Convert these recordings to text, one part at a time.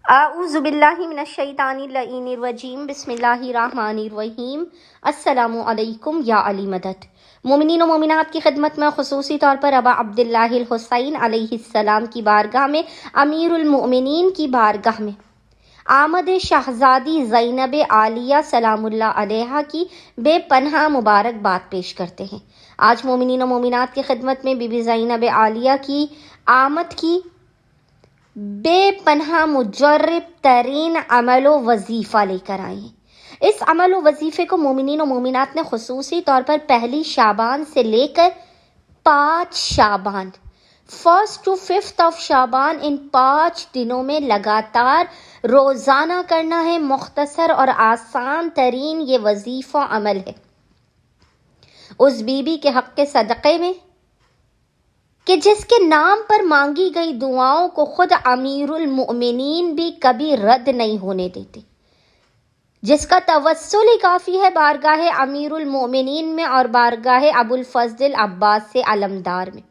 اعوذ باللہ من الشیطان اللعین الرجیم بسم اللہ الرحمن الرحیم۔ السلام علیکم یا علی مدد۔ مومنین و مومنات کی خدمت میں خصوصی طور پر ابا عبداللہ الحسین علیہ السلام کی بارگاہ میں امیر المؤمنین کی بارگاہ میں آمد شہزادی زینب عالیہ سلام اللہ علیہا کی بے پناہ مبارکباد پیش کرتے ہیں۔ آج مومنین و مومنات کی خدمت میں بی بی زینب عالیہ کی آمد کی بے پناہ مجرب ترین عمل و وظیفہ لے کر آئے ہیں۔ اس عمل و وظیفے کو مومنین و مومنات نے خصوصی طور پر پہلی شعبان سے لے کر 5 شعبان 1 to 5 شعبان ان 5 دنوں میں لگاتار روزانہ کرنا ہے۔ مختصر اور آسان ترین یہ وظیفہ عمل ہے اس بی بی کے حق کے صدقے میں کہ جس کے نام پر مانگی گئی دعاؤں کو خود امیر المؤمنین بھی کبھی رد نہیں ہونے دیتے، جس کا توسل ہی کافی ہے بارگاہ امیر المؤمنین میں اور بارگاہ ابو الفضل عباس سے علمدار میں۔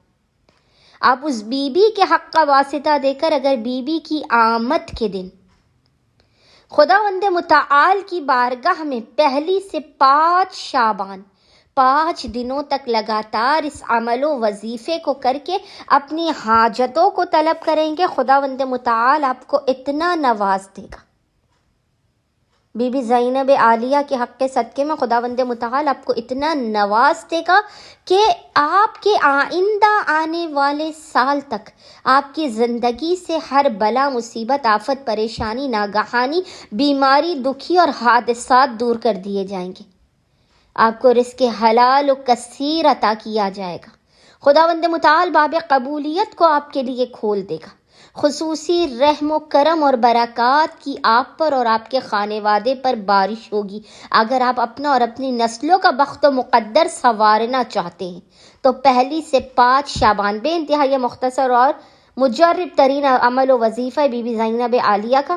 آپ اس بی بی کے حق کا واسطہ دے کر اگر بی بی کی آمد کے دن خداوند متعال کی بارگاہ میں پہلی سے 5 شعبان 5 دنوں تک لگاتار اس عمل و وظیفے کو کر کے اپنی حاجتوں کو طلب کریں گے، خداوند متعال آپ کو اتنا نواز دے گا۔ بی بی زینب عالیہ کے حق کے صدقے میں خداوند متعال آپ کو اتنا نواز دے گا کہ آپ کے آئندہ آنے والے سال تک آپ کی زندگی سے ہر بلا مصیبت آفت پریشانی ناگہانی بیماری دکھی اور حادثات دور کر دیے جائیں گے۔ آپ کو رزق حلال و کثیر عطا کیا جائے گا۔ خداوند متعال باب قبولیت کو آپ کے لیے کھول دے گا۔ خصوصی رحم و کرم اور برکات کی آپ پر اور آپ کے خانوادے پر بارش ہوگی۔ اگر آپ اپنا اور اپنی نسلوں کا بخت و مقدر سنوارنا چاہتے ہیں تو پہلی سے 5 شعبان بے انتہا یہ مختصر اور مجرب ترین عمل و وظیفہ بی بی زینب عالیہ کا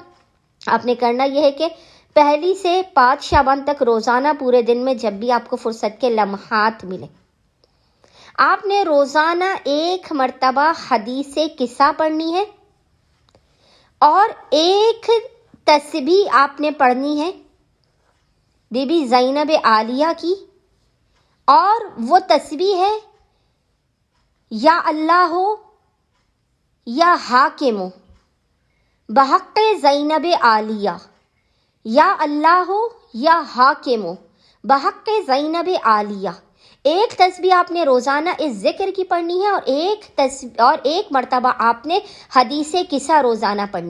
آپ نے کرنا یہ ہے کہ پہلی سے 5 شعبان تک روزانہ پورے دن میں جب بھی آپ کو فرصت کے لمحات ملے آپ نے روزانہ 1 مرتبہ حدیث قصہ پڑھنی ہے اور 1 تسبیح آپ نے پڑھنی ہے بی بی زینب عالیہ کی، اور وہ تسبیح ہے یا اللہ ہو یا حاکم ہو بحق زینب عالیہ، یا اللہ ہو یا حاکم ہو بحق زینب عالیہ۔ 1 تسبیح آپ نے روزانہ اس ذکر کی پڑھنی ہے اور 1 مرتبہ آپ نے حدیث قصہ روزانہ پڑھنی ہے۔